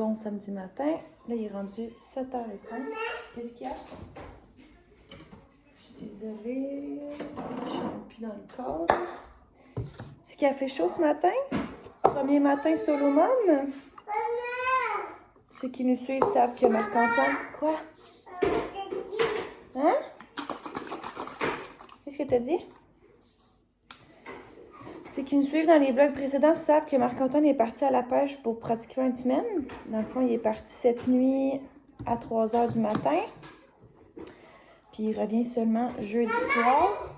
Bon samedi matin. Là, il est rendu 7h05. Qu'est-ce qu'il y a? Je suis désolée. Je suis même plus dans le cadre. Petit café chaud ce matin. Premier matin solo mom. Ceux qui nous suivent savent que Marc-Antoine... Quoi? Hein? Qu'est-ce que t'as dit? Ceux qui nous suivent dans les vlogs précédents savent que Marc-Antoine est parti à la pêche pour pratiquement une semaine. Dans le fond, il est parti cette nuit à 3h du matin. Puis il revient seulement jeudi soir.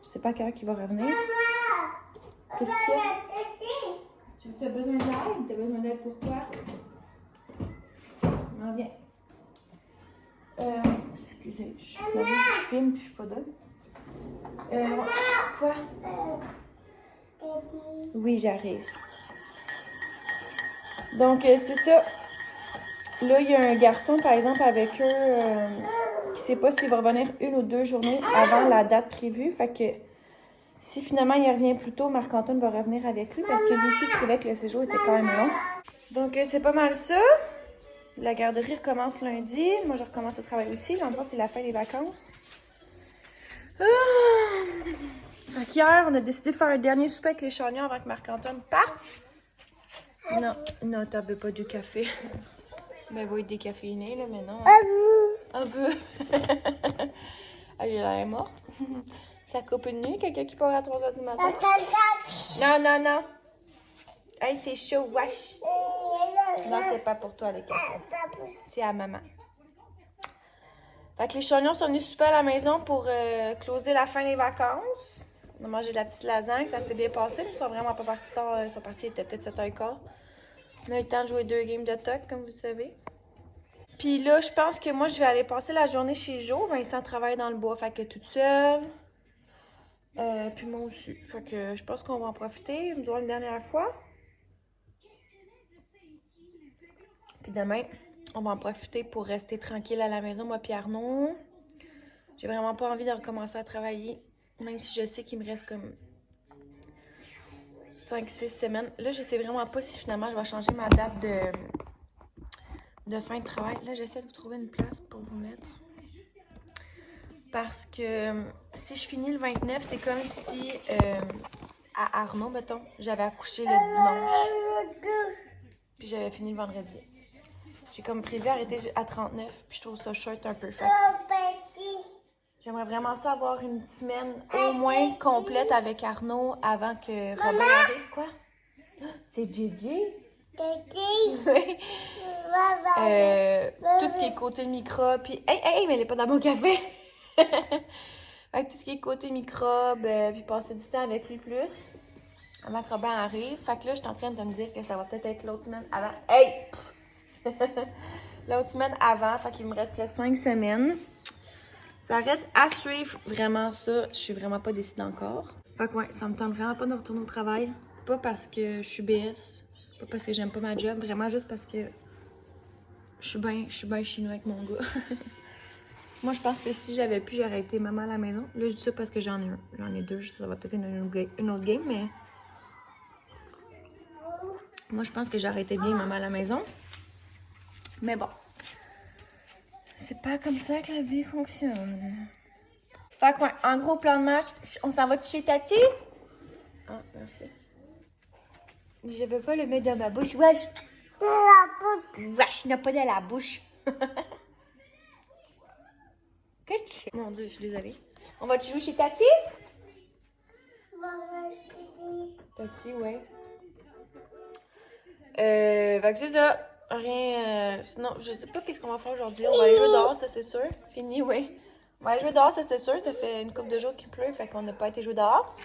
Je sais pas à quelle heure il va revenir. Qu'est-ce qu'il y a? Tu as besoin d'aide? Tu as besoin d'aide pour quoi? On vient. Excusez, je filme puis je suis pas d'eux. Quoi? Oui, j'arrive. Donc, c'est ça. Là, il y a un garçon, par exemple, avec eux, qui sait pas s'il va revenir 1 ou 2 journées avant la date prévue. Fait que si finalement il revient plus tôt, Marc-Antoine va revenir avec lui parce que lui aussi trouvait que le séjour était quand même long. Donc, c'est pas mal ça. La garderie recommence lundi. Moi, je recommence le travail aussi. En fait, c'est la fin des vacances. Fait qu'hier, on a décidé de faire un dernier souper avec les chagnons avant que Marc-Antoine parte. Non, t'en veux pas du café. Ben oui, décaféiné, là, mais non. Un peu. Elle a l'air morte. Ça coupe une nuit, quelqu'un qui part à 3h du matin. Non. Hey, c'est chaud, wesh. Non, c'est pas pour toi, les cafés. C'est à maman. Fait que les chagnons sont venus souper à la maison pour closer la fin des vacances. On a mangé de la petite lasagne, ça s'est bien passé, mais ils sont vraiment pas partis tard. Ils sont partis, il était peut-être 7h15. On a eu le temps de jouer 2 games de toc, comme vous savez. Puis là, je pense que moi, je vais aller passer la journée chez Jo. Vincent travaille dans le bois, fait que toute seule. Puis moi aussi. Fait que je pense qu'on va en profiter. Nous aurons une dernière fois. Puis demain, on va en profiter pour rester tranquille à la maison, moi puis Arnaud. J'ai vraiment pas envie de recommencer à travailler. Même si je sais qu'il me reste comme 5-6 semaines. Là, je sais vraiment pas si finalement je vais changer ma date de fin de travail. Là, j'essaie de vous trouver une place pour vous mettre. Parce que si je finis le 29, c'est comme si à Arnaud, mettons, j'avais accouché le dimanche. Puis j'avais fini le vendredi. J'ai comme prévu arrêter à 39, puis je trouve ça short un peu. Fait j'aimerais vraiment ça avoir une semaine au moins complète avec Arnaud avant que Robin arrive. Quoi? C'est Gigi? Oui. Tout ce qui est côté microbe, puis... Hey, mais elle est pas dans mon café! Fait que tout ce qui est côté microbe, puis passer du temps avec lui plus, avant que Robin arrive. Fait que là, je suis en train de me dire que ça va peut-être être l'autre semaine avant. Hey! L'autre semaine avant, fait qu'il me resterait 5 semaines. Ça reste à suivre, vraiment ça. Je suis vraiment pas décidée encore. Fait que ouais, ça me tente vraiment pas de retourner au travail. Pas parce que je suis BS, pas parce que j'aime pas ma job, vraiment juste parce que je suis bien chinois avec mon gars. Moi, je pense que si j'avais pu, j'aurais été maman à la maison. Là, je dis ça parce que j'en ai un. J'en ai 2, ça va peut-être être une autre game, mais... Moi, je pense que j'aurais été bien maman à la maison. Mais bon. C'est pas comme ça que la vie fonctionne. Fait que ouais, en gros, plan de match, on s'en va chez Tati? Ah, merci. Je veux pas le mettre dans ma bouche. Wesh! Wesh, il n'a pas dans la bouche. Mon Dieu, je suis désolée. On va jouer chez Tati? Tati, ouais. Fait que c'est ça. Rien. Sinon, je sais pas qu'est-ce qu'on va faire aujourd'hui. On va aller jouer dehors, ça c'est sûr. Fini, oui. On va aller jouer dehors, ça c'est sûr. Ça fait une couple de jours qu'il pleut, fait qu'on n'a pas été jouer dehors.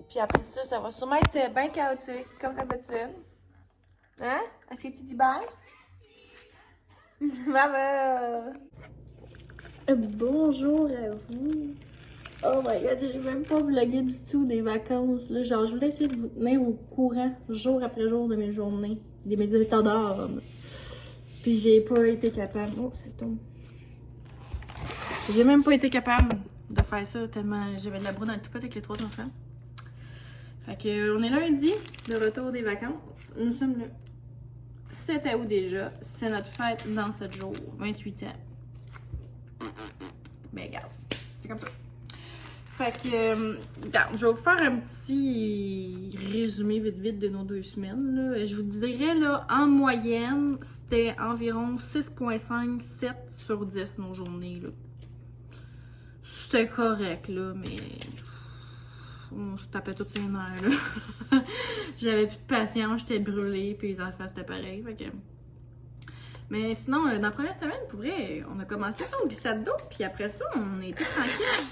Puis après ça, ça va sûrement être bien chaotique, comme d'habitude. Hein? Est-ce que tu dis bye? Bye! Bonjour à vous. Oh my god, j'ai même pas vlogué du tout des vacances. Là. Genre, je voulais essayer de vous tenir au courant jour après jour de mes journées, de mes états d'âme. Puis j'ai pas été capable. Oh, ça tombe. J'ai même pas été capable de faire ça tellement j'avais de la broue dans le toupette avec les 3 enfants. Fait que on est lundi, de retour des vacances. Nous sommes le 7 août déjà. C'est notre fête dans 7 jours, 28 ans. Ben regarde, c'est comme ça. Fait que, regarde, je vais vous faire un petit résumé vite de nos 2 semaines. Là. Je vous dirais, là, en moyenne, c'était environ 6,5, 7 sur 10 nos journées. Là. C'était correct, là, mais on se tapait toutes les nerfs, là. J'avais plus de patience, j'étais brûlée, puis les enfants, c'était pareil. Fait que... Mais sinon, dans la première semaine, pour vrai, on a commencé ça au glissade d'eau, puis après ça, on a été tranquille.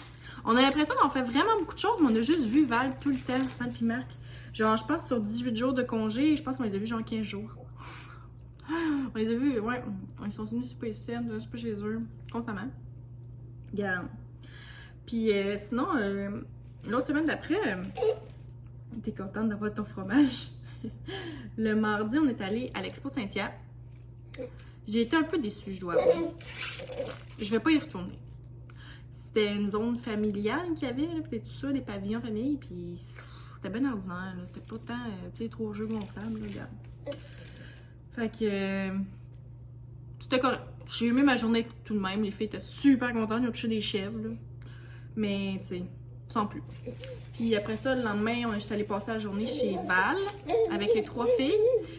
On a l'impression qu'on fait vraiment beaucoup de choses, mais on a juste vu Val tout le temps, Val puis Marc. Genre, je pense sur 18 jours de congé, je pense qu'on les a vus genre 15 jours. On les a vus, ouais, ils sont venus super ici, je suis pas chez eux, constamment. Regarde. Puis sinon, l'autre semaine d'après, t'es contente d'avoir ton fromage. Le mardi, on est allé à l'Expo de Saint-Hyacinthe. J'ai été un peu déçue, je dois avouer. Je vais pas y retourner. C'était une zone familiale qu'il y avait, puis tout ça, des pavillons famille, puis c'était bien ordinaire, c'était pas tant, tu sais, trop jeux gonflables, là, regarde. Fait que, c'était correct. J'ai aimé ma journée tout de même, les filles étaient super contentes, ils ont touché des chèvres, là. Mais, tu sais, sans plus. Puis après ça, le lendemain, on est allé passer la journée chez Val, avec les 3 filles.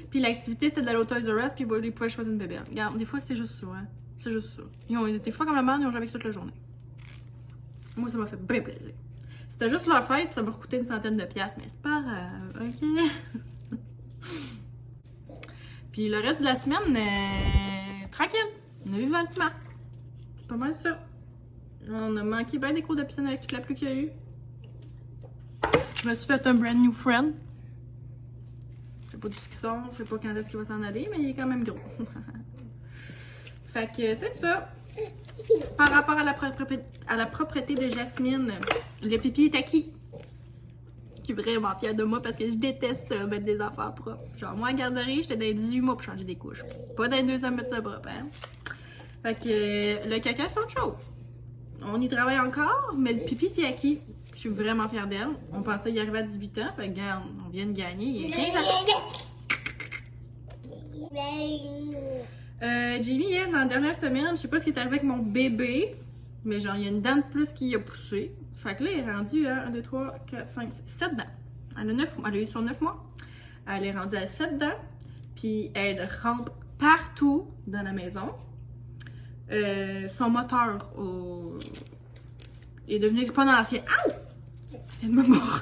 Puis l'activité, c'était d'aller au Toys R Us, puis ils pouvaient choisir une bébé. Regarde, des fois, c'est juste ça, hein. C'est juste ça. Ils ont été fois comme la merde, ils ont joué avec toute la journée. Moi, ça m'a fait bien plaisir. C'était juste leur fête, puis ça m'a coûté une centaine de piastres, mais c'est pas grave, ok? Puis le reste de la semaine, tranquille. On a vu Val Marc. C'est pas mal ça. On a manqué bien des cours de piscine avec toute la pluie qu'il y a eu. Je me suis fait un brand new friend. Je sais pas d'où il sort, je sais pas quand est-ce qu'il va s'en aller, mais il est quand même gros. Fait que c'est ça. Par rapport à la propreté de Jasmine, le pipi est acquis. Je suis vraiment fière de moi parce que je déteste ça, mettre des affaires propres. Genre, moi, à la garderie, j'étais dans les 18 mois pour changer des couches. Pas dans les 2 ans mettre ça propre, hein. Fait que le caca, c'est autre chose. On y travaille encore, mais le pipi, c'est acquis. Je suis vraiment fière d'elle. On pensait y arriver à 18 ans, fait que regarde, on vient de gagner. Il y a 15 ans. Jamie, elle, dans la dernière semaine, je sais pas ce qui est arrivé avec mon bébé, mais genre, il y a une dent de plus qui a poussé. Fait que là, elle est rendue à 1, 2, 3, 4, 5, 7 dents. Elle a eu sur 9 mois. Elle est rendue à 7 dents. Puis elle rampe partout dans la maison. Son moteur est devenu exponentiel. Aouh! Elle me mord.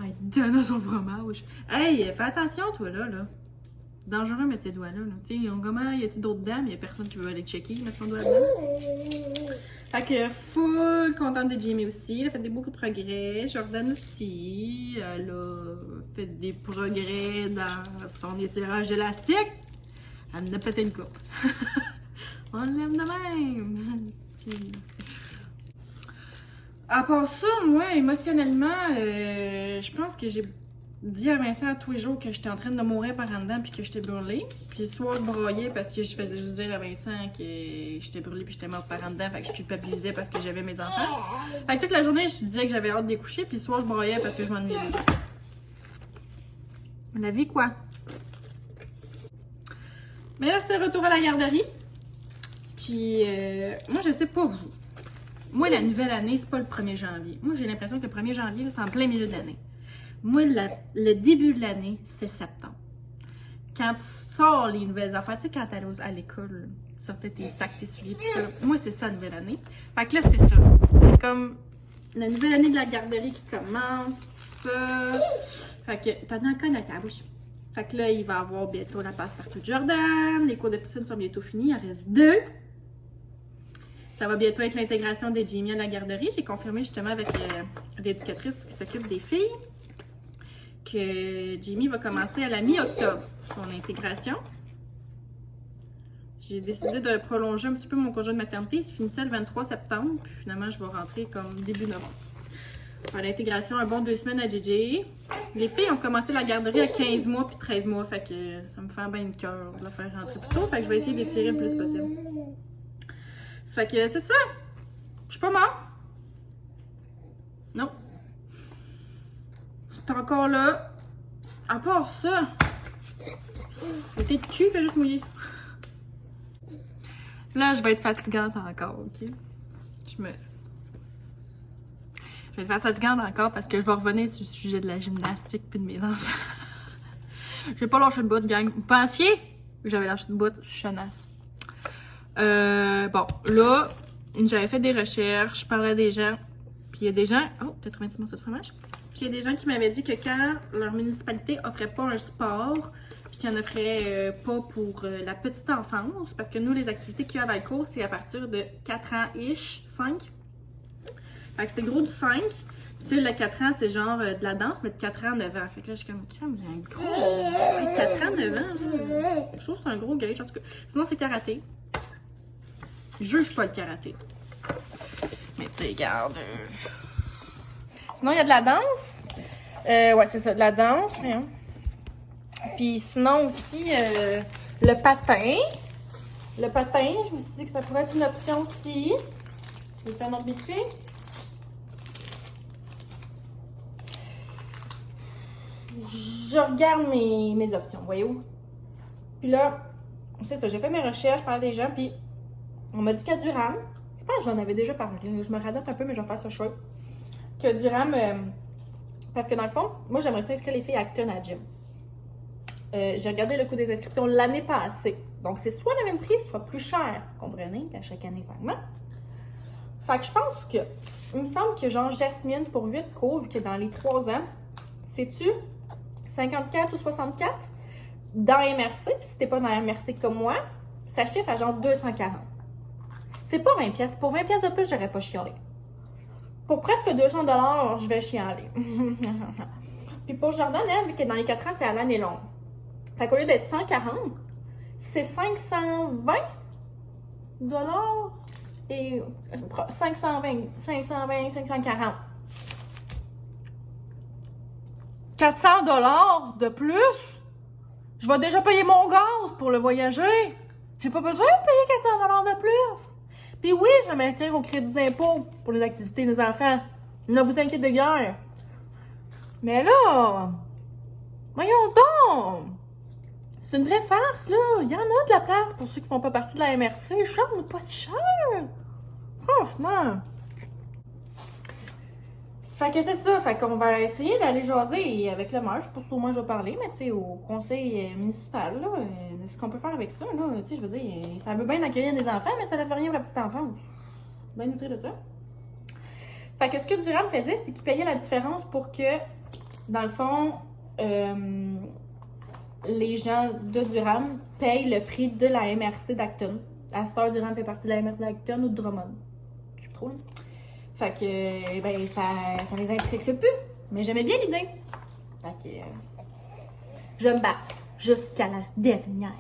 Elle donne à son fromage. Hey, fais attention, toi, là. Dangereux mettre tes doigts là. Tu sais, comment y a-t-il d'autres dents, mais y a personne qui veut aller checker, mettre son doigt là-dedans. Fait que full contente de Jamie aussi. Elle a fait des beaucoup de progrès. Jordan aussi. Elle a fait des progrès dans son étirage élastique. Elle en a pété une coupe. On l'aime de même. À part ça, moi, émotionnellement, je pense que j'ai dit à Vincent tous les jours que j'étais en train de mourir par en dedans puis que j'étais brûlée. Puis soit je broyais parce que je faisais juste dire à Vincent que j'étais brûlée puis j'étais morte par en dedans, fait que je culpabilisais parce que j'avais mes enfants. Fait que toute la journée, je disais que j'avais hâte de les coucher, puis soit je broyais parce que je m'ennuyais. La vie, quoi. Mais là, c'était retour à la garderie. Puis, moi, je sais pas vous. Moi, la nouvelle année, c'est pas le 1er janvier. Moi, j'ai l'impression que le 1er janvier, c'est en plein milieu de l'année. Moi, le début de l'année, c'est septembre. Quand tu sors les nouvelles affaires, tu sais, quand t'allais à l'école, tu sortais tes sacs, tes souliers, tout ça. Moi, c'est ça, la nouvelle année. Fait que là, c'est ça. C'est comme la nouvelle année de la garderie qui commence, tout ça. Fait que, t'en as un con à ta bouche. Fait que là, il va y avoir bientôt la passe-partout de Jordan. Les cours de piscine sont bientôt finis. Il en reste 2. Ça va bientôt être l'intégration de Jamie à la garderie. J'ai confirmé justement avec l'éducatrice qui s'occupe des filles que Jamie va commencer à la mi-octobre son intégration. J'ai décidé de prolonger un petit peu mon congé de maternité. Il se finissait le 23 septembre. Puis finalement, je vais rentrer comme début novembre. Faire l'intégration, un bon 2 semaines à JJ. Les filles ont commencé la garderie à 15 mois puis 13 mois. Fait que ça me fait bien le cœur de la faire rentrer plus tôt. Fait que je vais essayer d'étirer le plus possible. Ça fait que c'est ça. Je suis pas morte. Non. T'es encore là. À part ça, le tes cul fait juste mouiller. Là, je vais être fatigante encore, ok? Je vais être fatigante encore parce que je vais revenir sur le sujet de la gymnastique puis de mes enfants. J'ai pas lâché de bout, gang. Vous pensiez que j'avais lâché de bout? Je suis chenasse. Bon, là, j'avais fait des recherches, je parlais à des gens, puis il y a des gens... Oh, t'as trouvé un petit morceau de fromage? Puis il y a des gens qui m'avaient dit que quand leur municipalité offrait pas un sport, puis qu'ils en offrait pas pour la petite enfance, parce que nous, les activités qu'il y a à Valcourt, c'est à partir de 4 ans-ish, 5. Fait que c'est gros du 5. Tu sais, le 4 ans, c'est genre de la danse, mais de 4 ans à 9 ans. Fait que là, je suis comme, tiens, il y a un gros... 4 ans, 9 ans, là. Je trouve que c'est un gros gage, en tout cas. Sinon, c'est karaté. Je juge pas le karaté. Mais tu sais, regarde. Sinon, il y a de la danse. Ouais, c'est ça, de la danse. Hein. Puis sinon aussi, le patin. Le patin, je me suis dit que ça pourrait être une option aussi. Je vais faire un autre vite fait. Je regarde mes options, voyez-vous? Puis là, c'est ça, j'ai fait mes recherches par des gens, puis on m'a dit qu'à Durham, je pense que j'en avais déjà parlé, je me radote un peu, mais je vais faire ça chouette. Que Durham, parce que dans le fond, moi j'aimerais ça inscrire les filles à Acton à gym. J'ai regardé le coût des inscriptions l'année passée. Donc c'est soit le même prix, soit plus cher, comprenez, qu'à chaque année, vaguement. Fait que je pense que, il me semble que genre Jasmine pour 8 cours, vu que dans les 3 ans, sais-tu 54 ou 64 dans MRC, puis si t'es pas dans MRC comme moi, ça chiffre à genre 240. C'est pas 20 pièces. Pour 20 pièces de plus, j'aurais pas chialé. Pour presque 200 $, je vais chialer. Puis pour Jordan, elle, vu que dans les 4 ans, c'est à l'année longue. Fait qu'au lieu d'être 140, c'est 520 $ et 540. 400 $ de plus? Je vais déjà payer mon gaz pour le voyager. J'ai pas besoin de payer 400 $ de plus. Puis oui, je vais m'inscrire au crédit d'impôt pour les activités des enfants. Ne vous inquiétez de guère. Mais là, voyons donc. C'est une vraie farce, là. Il y en a de la place pour ceux qui font pas partie de la MRC. Cher, mais pas si cher. Franchement. Fait que c'est ça, fait qu'on va essayer d'aller jaser avec le maire, je sais pas si au moins je vais parler, mais tu sais, au conseil municipal, là, ce qu'on peut faire avec ça, là, tu sais, je veux dire, ça veut bien accueillir des enfants, mais ça ne fait rien pour la petite enfance. Bien outré de ça. Fait que ce que Durham faisait, c'est qu'il payait la différence pour que, dans le fond, les gens de Durham payent le prix de la MRC d'Acton. À cette heure, Durham fait partie de la MRC d'Acton ou de Drummond. Je sais trop, là. Fait que, ben, ça les implique plus. Mais j'aimais bien l'idée. Fait que, je me batte jusqu'à la dernière.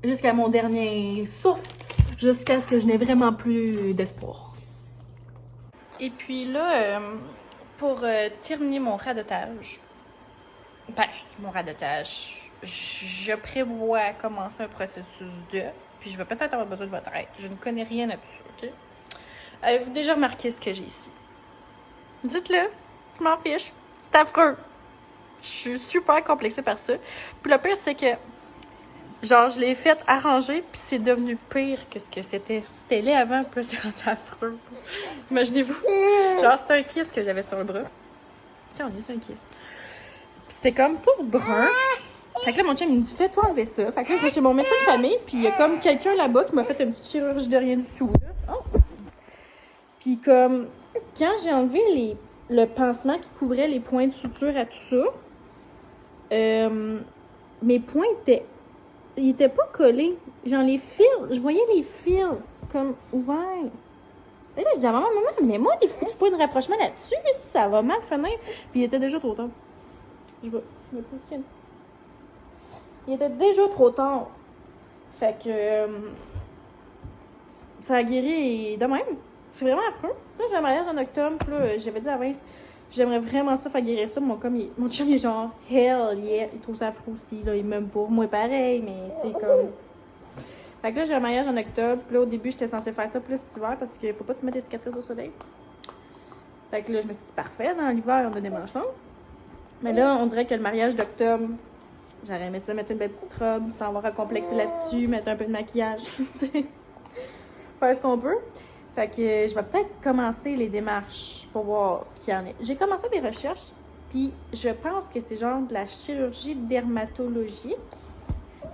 Jusqu'à mon dernier souffle. Jusqu'à ce que je n'ai vraiment plus d'espoir. Et puis là, pour terminer mon radotage, mon radotage, je prévois commencer un processus de, puis je vais peut-être avoir besoin de votre aide. Je ne connais rien là-dessus, OK? Avez-vous déjà remarqué ce que j'ai ici? Dites-le, je m'en fiche. C'est affreux. Je suis super complexée par ça. Puis le pire, c'est que, genre, je l'ai fait arranger, puis c'est devenu pire que ce que c'était. C'était laid avant, puis là, c'est rendu affreux. Imaginez-vous. Genre, c'était un kiss que j'avais sur le bras. Quand on dit c'est un kiss. Puis c'était comme tout brun. Fait que là, mon chum, il me dit, fais-toi enlever ça. Fait que là, je vais chez mon médecin de famille, puis il y a comme quelqu'un là-bas qui m'a fait une petite chirurgie de rien du tout, là. Oh. Puis comme, quand j'ai enlevé le pansement qui couvrait les points de suture à tout ça, mes points ils étaient pas collés. Genre les fils, je voyais les fils comme ouverts. Et là, je dis à maman, mets-moi des foutus points de rapprochement là-dessus, ça va mal finir. Puis il était déjà trop tard. Je me positionne. Il était déjà trop tard. Fait que ça a guéri de même. C'est vraiment affreux. Là, j'ai un mariage en octobre. Puis là, j'avais dit à Vince, j'aimerais vraiment ça faire guérir ça. Mon chum, il est genre, hell yeah. Il trouve ça affreux aussi. Là. Il m'aime pour moi pareil, mais tu sais, comme. Fait que là, j'ai un mariage en octobre. Puis là, au début, j'étais censée faire ça plus cet hiver parce qu'il faut pas te mettre des cicatrices au soleil. Fait que là, je me suis dit, parfait, dans l'hiver, on a des manches longues. Mais là, on dirait que le mariage d'octobre, j'aurais aimé ça mettre une belle petite robe, sans avoir à complexer là-dessus, mettre un peu de maquillage, tu sais. Faire ce qu'on peut. Fait que je vais peut-être commencer les démarches pour voir ce qu'il y en a. J'ai commencé des recherches, puis je pense que c'est genre de la chirurgie dermatologique.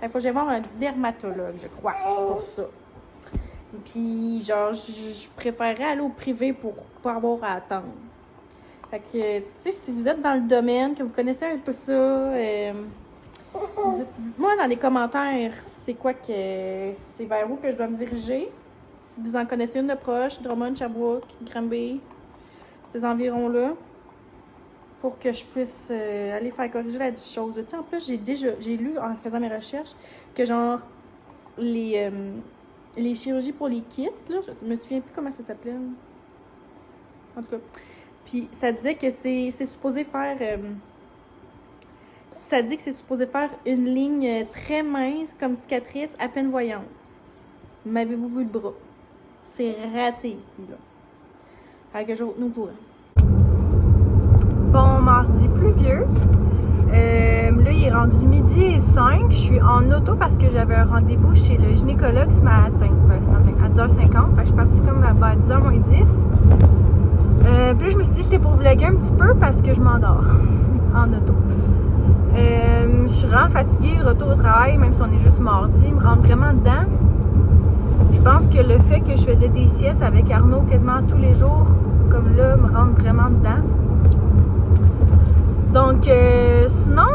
Fait qu'il faut que j'aille voir un dermatologue, je crois, pour ça. Puis, genre, je préférerais aller au privé pour pas avoir à attendre. Fait que, tu sais, si vous êtes dans le domaine, que vous connaissez un peu ça, dites-moi dans les commentaires c'est quoi que... c'est vers où que je dois me diriger. Si vous en connaissez une de proche, Drummond, Sherbrooke, Granby, ces environs-là, pour que je puisse aller faire corriger la chose. Tu sais, en plus, j'ai lu en faisant mes recherches que, genre, les chirurgies pour les kystes, là, je me souviens plus comment ça s'appelait. En tout cas. Puis ça disait que c'est supposé faire... ça dit que c'est supposé faire une ligne très mince comme cicatrice à peine voyante. M'avez-vous vu le bras? C'est raté ici, là. Fait que je vous au courant. Bon mardi pluvieux. Là, il est rendu 12h05. Je suis en auto parce que j'avais un rendez-vous chez le gynécologue ce matin à 10h50. Fait que je suis partie comme vers 10h moins 10. Puis là, je me suis dit que j'étais pour vlogger un petit peu parce que je m'endors en auto. Je suis vraiment fatiguée. Le retour au travail, même si on est juste mardi, me rentre vraiment dedans. Je pense que le fait que je faisais des siestes avec Arnaud quasiment tous les jours, comme là, me rentre vraiment dedans. Donc, sinon,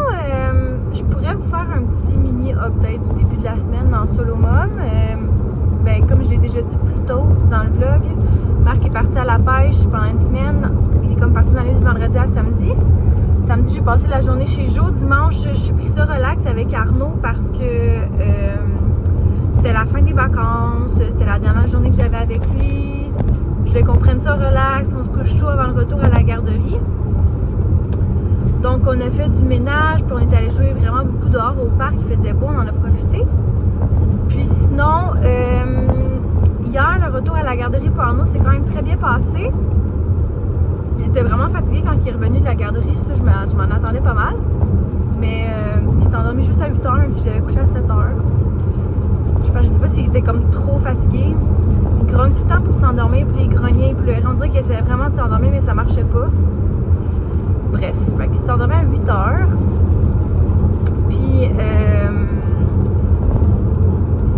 je pourrais vous faire un petit mini update du début de la semaine dans Solo Mom. Ben, comme je l'ai déjà dit plus tôt dans le vlog, Marc est parti à la pêche pendant une semaine. Il est comme parti dans la nuit du vendredi à samedi. Samedi, j'ai passé la journée chez Jo. Dimanche, j'ai pris ça relax avec Arnaud parce que c'était la fin des vacances. C'était la dernière journée que j'avais avec lui. Je voulais qu'on prenne ça relax. On se couche tôt avant le retour à la garderie. Donc, on a fait du ménage, puis on est allé jouer vraiment beaucoup dehors au parc. Il faisait beau, on en a profité. Puis sinon, hier, le retour à la garderie pour Arnaud s'est quand même très bien passé. Il était vraiment fatigué quand il est revenu de la garderie. Ça, je m'en attendais pas mal. Mais il s'est endormi juste à 8h, même si je l'avais couché à 7h. Je sais pas s'il était comme trop fatigué. Il grogne tout le temps pour s'endormir, puis il grognait, puis on dirait qu'il essayait vraiment de s'endormir, mais ça marchait pas. Bref, fait qu'il s'est endormi à 8h. Puis,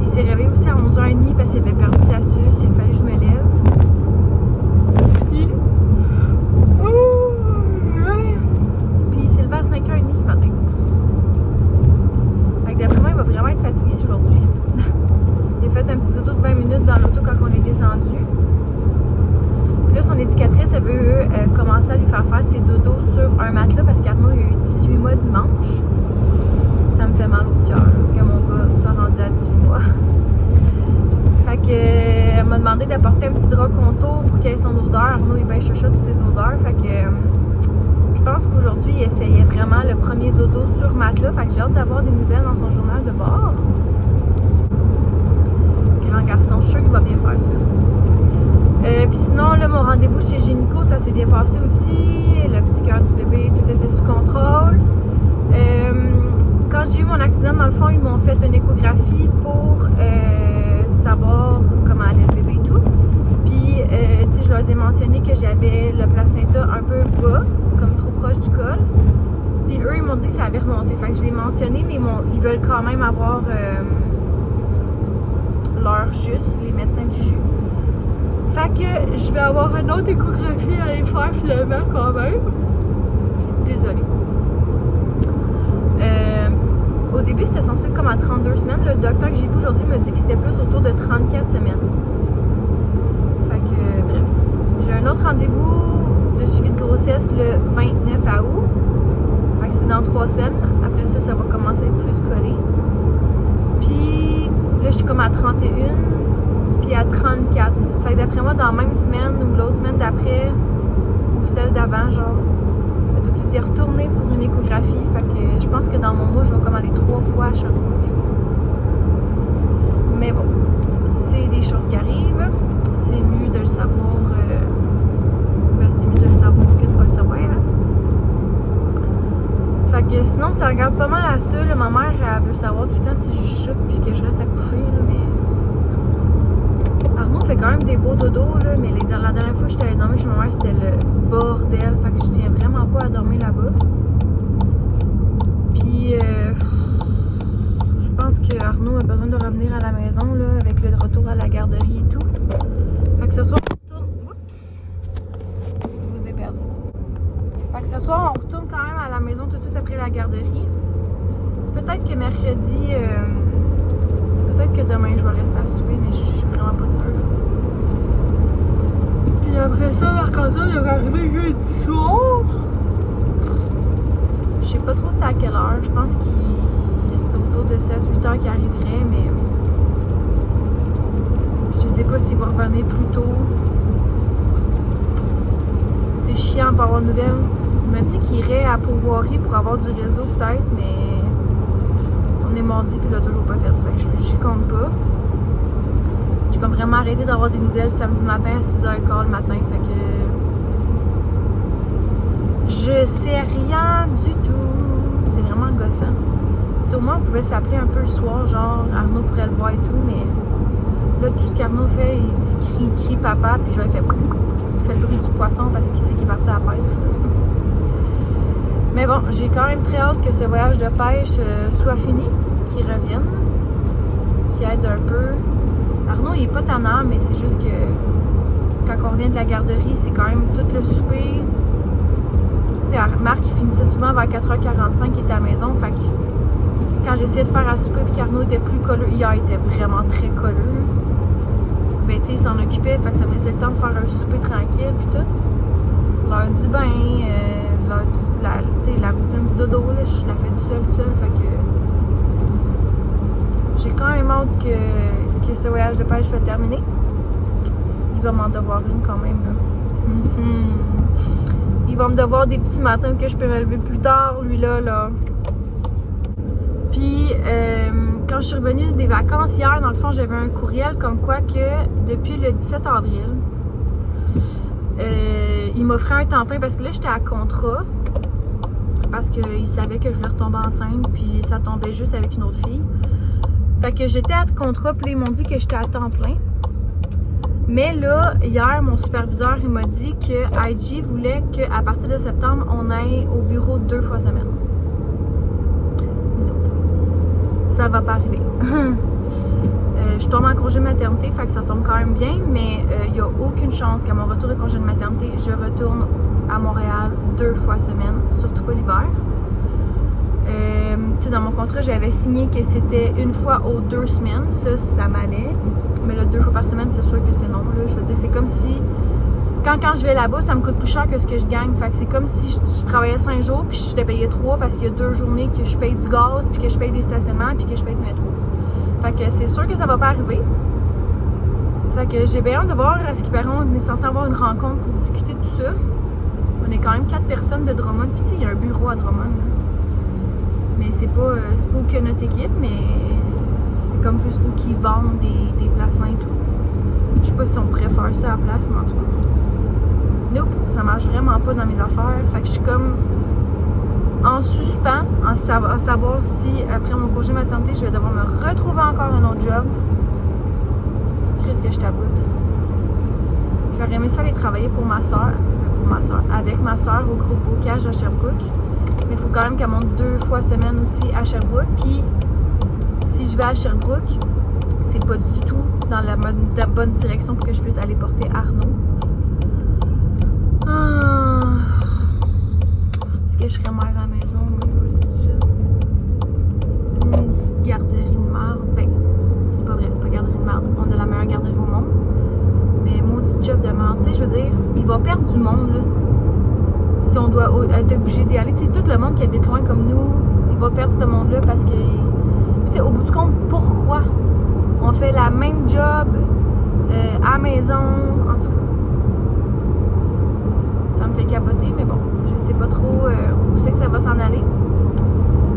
il s'est réveillé aussi à 11h30 parce qu'il avait perdu sa suce. Il a fallu que je me lève. Puis, il s'est levé à 5h30 ce matin. Fait que d'après moi, il va vraiment être fatigué aujourd'hui. Il a fait un petit dodo de 20 minutes dans l'auto quand on est descendu. Là, son éducatrice, elle veut commencer à lui faire ses dodos sur un matelas parce qu'Arnaud a eu 18 mois dimanche. Ça me fait mal au cœur que mon gars soit rendu à 18 mois. Fait que, elle m'a demandé d'apporter un petit drap contour pour qu'il ait son odeur. Arnaud est bien chacha de ses odeurs. Fait que, je pense qu'aujourd'hui, il essayait vraiment le premier dodo sur matelas. Fait que j'ai hâte d'avoir des nouvelles dans son journal de bord. Grand garçon, je suis sûr qu'il va bien faire ça. Puis sinon, là, mon rendez-vous chez Gynéco, ça s'est bien passé aussi. Le petit cœur du bébé, tout était sous contrôle. Quand j'ai eu mon accident, dans le fond, ils m'ont fait une échographie pour savoir comment allait le bébé et tout. Puis, tu sais, je leur ai mentionné que j'avais le placenta un peu bas, comme trop proche du col. Puis eux, ils m'ont dit que ça avait remonté. Fait que je l'ai mentionné, mais ils veulent quand même avoir l'heure juste, les médecins du CHU. Fait que je vais avoir une autre échographie à aller faire finalement quand même. Désolée. Au début, c'était censé être comme à 32 semaines. Le docteur que j'ai vu aujourd'hui me dit que c'était plus autour de 34 semaines. Fait que, bref. J'ai un autre rendez-vous de suivi de grossesse le 29 août. Fait que c'est dans 3 semaines. Après ça, ça va commencer à être plus collé. Puis là, je suis comme à 31. Puis à 34. Fait que d'après moi, dans la même semaine ou l'autre semaine d'après, ou celle d'avant, genre, je vais obligée d'y retourner pour une échographie. Fait que je pense que dans mon mois, je vais comme aller 3 fois à chaque fois. Mais bon, c'est des choses qui arrivent. C'est mieux de le savoir. C'est mieux de le savoir sinon, ça regarde pas mal à ça. Là. Ma mère, elle veut savoir tout le temps si je chute puis que je reste accouchée. Là, mais Arnaud fait quand même des beaux dodos, là, mais la dernière fois que j'étais allée dormir chez ma mère, c'était le bordel. Fait que je tiens vraiment pas à dormir là-bas. Puis, je pense que Arnaud a besoin de revenir à la maison, là, avec le retour à la garderie et tout. Fait que ce soir, on retourne... Oups! Je vous ai perdu. Fait que ce soir, on retourne quand même à la maison tout de suite après la garderie. Peut-être que mercredi... peut-être que demain, je vais rester à souper, mais je suis vraiment pas sûre. Puis après ça, Marc-Antoine devrait arriver jeudi soir. Je sais pas trop c'était à quelle heure. Je pense qu'il c'était autour de 7-8 heures qu'il arriverait, mais je sais pas s'il va revenir plus tôt. C'est chiant pour avoir de nouvelles. Il m'a dit qu'il irait à Pourvoirie pour avoir du réseau peut-être, mais on est mardi puis il l'a toujours pas fait. Fait que j'y compte pas. J'ai comme vraiment arrêté d'avoir des nouvelles samedi matin à 6h15 le matin. Fait que je sais rien du tout. C'est vraiment gossant. Sûrement on pouvait s'appeler un peu le soir, genre Arnaud pourrait le voir et tout, mais là tout ce qu'Arnaud fait, il dit crie papa, puis je lui fais le bruit du poisson parce qu'il sait qu'il est parti à la pêche. Mais bon, j'ai quand même très hâte que ce voyage de pêche soit fini, qu'il revienne, qu'il aide un peu. Arnaud il est pas tannant, mais c'est juste que quand on revient de la garderie, c'est quand même tout le souper. Marc il finissait souvent vers 4h45, il était à la maison, fait que quand j'essayais de faire à souper puis qu'Arnaud était plus colleux, hier il était vraiment très colleux. Ben tu sais, il s'en occupait, fait que ça me laissait le temps de faire un souper tranquille puis tout. L'heure du bain, la routine du dodo, là, je la fais tout seul, fait que j'ai quand même hâte que ce voyage de pêche soit terminé. Il va m'en devoir une quand même, là. Il va me devoir des petits matins que je peux me lever plus tard, lui là. Puis, quand je suis revenue des vacances hier, dans le fond, j'avais un courriel comme quoi que depuis le 17 avril, il m'offrait un temps plein parce que là, j'étais à contrat. Parce qu'il savait que je voulais retomber enceinte, puis ça tombait juste avec une autre fille. Fait que j'étais à contrat, puis ils m'ont dit que j'étais à temps plein. Mais là, hier, mon superviseur, il m'a dit que IG voulait qu'à partir de septembre, on aille au bureau 2 fois semaine. Non. Ça va pas arriver. Je tombe en congé de maternité, fait que ça tombe quand même bien, mais il n'y a aucune chance qu'à mon retour de congé de maternité, je retourne à Montréal 2 fois semaine, surtout pas l'hiver. Tu sais, dans mon contrat, j'avais signé que c'était 1 fois aux 2 semaines, ça m'allait. Mais là, 2 fois par semaine, c'est sûr que c'est non. Là. Je veux dire, c'est comme si... Quand je vais là-bas, ça me coûte plus cher que ce que je gagne. Fait que c'est comme si je travaillais 5 jours, puis je t'ai payé 3 parce qu'il y a 2 journées que je paye du gaz, puis que je paye des stationnements, puis que je paye du métro. Fait que c'est sûr que ça va pas arriver. Fait que j'ai bien hâte de voir à ce qu'il paraît, on est censé avoir une rencontre pour discuter de tout ça. On est quand même 4 personnes de Drummond, puis tu sais, il y a un bureau à Drummond. Là. Mais c'est pas que notre équipe, mais... C'est comme plus où qu'ils vendent des placements et tout. Je sais pas si on pourrait faire ça à la place, mais en tout cas. Nope, ça marche vraiment pas dans mes affaires. Fait que je suis comme en suspens, à savoir si après mon congé maternité, je vais devoir me retrouver encore un autre job. Qu'est-ce que je t'aboute? J'aurais aimé ça aller travailler pour ma soeur, avec ma soeur au groupe Bocage à Sherbrooke. Mais il faut quand même qu'elle monte 2 fois semaine aussi à Sherbrooke. Puis si je vais à Sherbrooke, c'est pas du tout dans la bonne direction pour que je puisse aller porter Arnaud. Est-ce que je serais mère à la maison? Moi, je vous le dis tout de suite. Une petite garderie de merde. Ben, c'est pas vrai, c'est pas garderie de merde. On a la meilleure garderie au monde. Mais maudit job de merde. Tu sais, je veux dire, il va perdre du monde, là. Si on doit être obligé d'y aller. Tu sais, tout le monde qui habite loin comme nous, il va perdre ce monde-là parce que... T'sais, au bout du compte, pourquoi on fait la même job à la maison, en tout cas. Ça me fait capoter, mais bon, je sais pas trop où c'est que ça va s'en aller.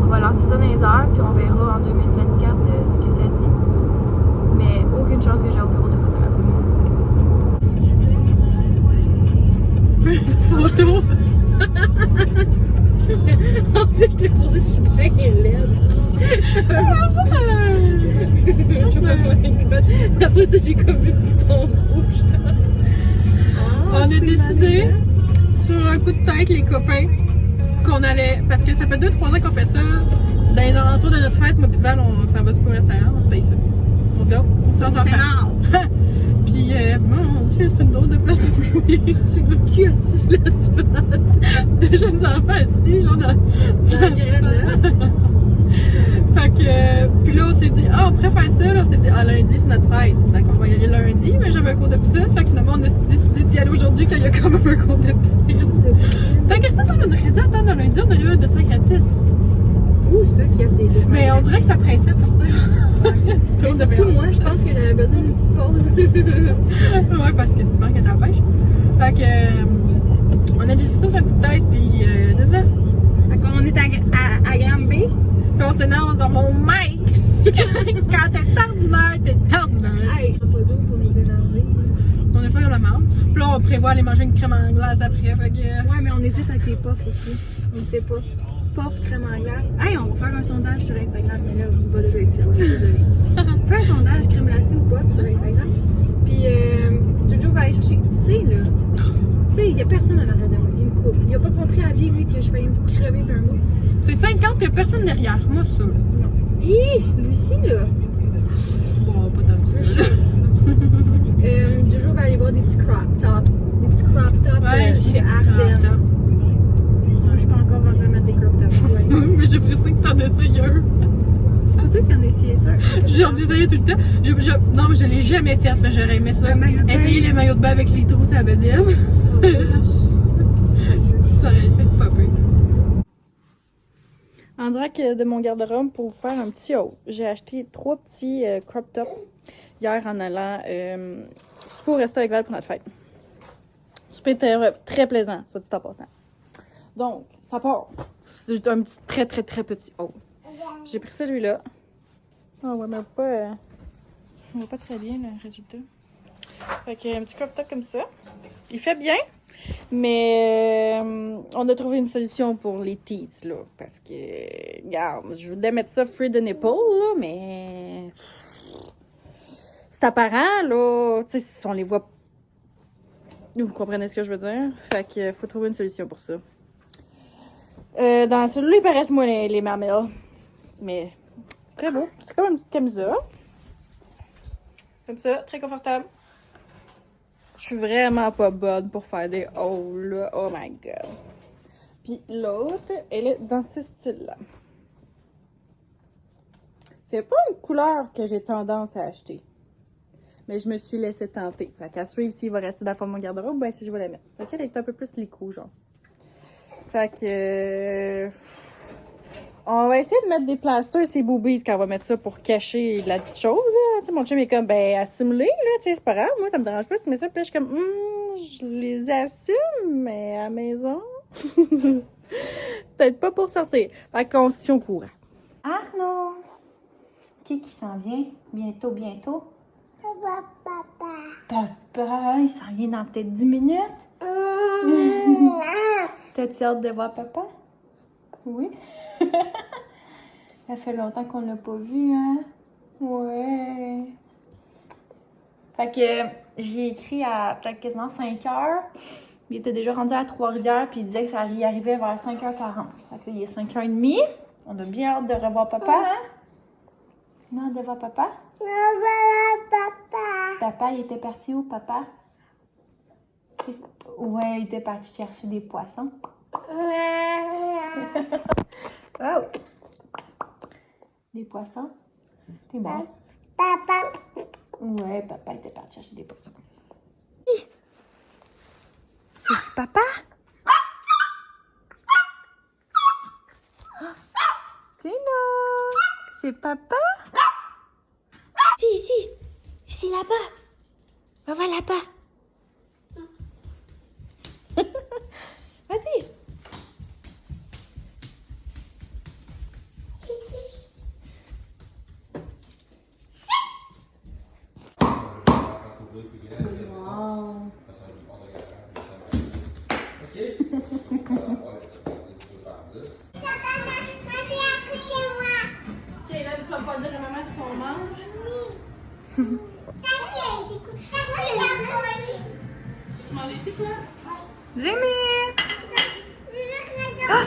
On va lancer ça dans les heures, puis on verra en 2024 ce que ça dit. Mais aucune chance que j'ai au bureau 2 fois semaine. Photo! je t'ai posé, je suis bien laide. Oh my god. Après ça, j'ai comme vu le bouton rouge. On a décidé, sur un coup de tête, les copains, qu'on allait. Parce que ça fait 2-3 ans qu'on fait ça. Dans les alentours de notre fête, moi, puis Val, on s'en va sur un restaurant, on se paye ça. On se go, on sort sans faire. Puis, mon Dieu, c'est une drôle de place de jouer. Je suis le cul assis sur l'asphalte. De jeunes enfants assis, genre dans la grenade. Fait que, puis là, on s'est dit, on pourrait faire ça. Là, on s'est dit, lundi, c'est notre fête. D'accord, on va y aller lundi, mais j'avais un cours de piscine. Fait que finalement, on a décidé d'y aller aujourd'hui quand il y a quand même un cours de piscine. Tant que ça, on aurait dû attendre lundi, on arrive à 200 gratis. Ou ceux qui offrent des dessins. Mais on dirait que ça pressait de sortir. Mais surtout moi, je pense que j'avais besoin d'une petite pause. Ouais, parce que tu manques à ta pêche. Fait que, on a décidé ça sur un coup de tête, puis c'est ça. Fait qu'on est à Granby. Puis on s'énerve dans mon Max! Quand t'es ordinaire, t'es ordinaire! Hey, c'est pas doux pour nous énerver. On est pas la marde. Puis là, on prévoit aller manger une crème en glace après. Fait que. Ouais, mais on hésite avec les puffs aussi. On ne sait pas. Puff, crème en glace. Hey, on va faire un sondage sur Instagram, mais là, on va déjà être fait. Désolée. Fais un sondage crème glacée ou puff sur Instagram. Puis, Jojo va aller chercher. Tu sais, là. Tu sais, il y a personne en arrière de moi. Il me coupe. Il a pas compris à la vie, lui, que je faisais me crever par un mot. C'est 50 puis y'a personne derrière. Moi, ça. Hi! Lucie, là. Bon, pas tant que ça. Jojo va aller voir des petits crop tops. Des petits crop tops Ouais, chez Arden. Non, je suis pas encore rendue à mettre des crop tops. Ouais. Mais j'ai l'impression que t'en essayes un. C'est pas toi qui en as essayé ça? J'en essayais tout le temps. Non, mais je l'ai jamais fait, mais j'aurais aimé ça. Essayer les maillots de bain avec les trous à la bedaine. Ça aurait fait de popper. En direct de mon garde-robe pour vous faire un petit haul. J'ai acheté 3 petits crop tops hier en allant souper au resto avec Val pour notre fête. Souper très plaisant, soit dit en passant. Donc, ça part. C'est un petit, très petit haul. J'ai pris celui-là. Ah ouais, mais pas... on voit pas très bien le résultat. Fait que un petit crop top comme ça. Il fait bien, mais on a trouvé une solution pour les teats, là. Parce que, regarde, je voulais mettre ça free the nipple, là, mais... c'est apparent, là. Tu sais, si on les voit... vous comprenez ce que je veux dire? Fait que faut trouver une solution pour ça. Dans celui-là, il paraissent moins les marmelles. Mais très beau. C'est comme une petite camisole. Comme ça, très confortable. Je suis vraiment pas bonne pour faire des hauls, là. Oh my god. Puis l'autre, elle est dans ce style-là. C'est pas une couleur que j'ai tendance à acheter. Mais je me suis laissé tenter. Fait qu'à suivre s'il va rester dans le fond de mon garde-robe, ben si je vais la mettre. Fait qu'elle est un peu plus lico, genre. Fait que... on va essayer de mettre des plasters, ces boobies, quand on va mettre ça pour cacher de la petite chose, là. Tu sais, mon chum est comme, ben, assume-les, là, tu sais, c'est pas grave. Moi, ça me dérange pas si tu mets ça. Puis là, je suis comme, je les assume, mais à la maison. Peut-être pas pour sortir. Fait qu'on se tient au courant. Arnaud! Qui s'en vient? Bientôt? Papa, il s'en vient dans peut-être 10 minutes. T'as-tu hâte de voir papa? Oui. Ça fait longtemps qu'on l'a pas vu, hein? Ouais. Fait que j'ai écrit à peut-être quasiment 5 heures. Il était déjà rendu à Trois-Rivières, puis il disait que ça y arrivait vers 5h40. Fait que là, il est 5h30. On a bien hâte de revoir papa, hein? Non, de voir papa? Papa, il était parti où, papa? Ouais, il était parti chercher des poissons. Oh! Des poissons? T'es bon? Papa! Ouais, papa était parti chercher des poissons. C'est papa? Tino! C'est papa? Si, là-bas. On va là-bas. Vas-y. Wow. ce qu'on mange? Tu manges ici, toi? Jimmy! Ah!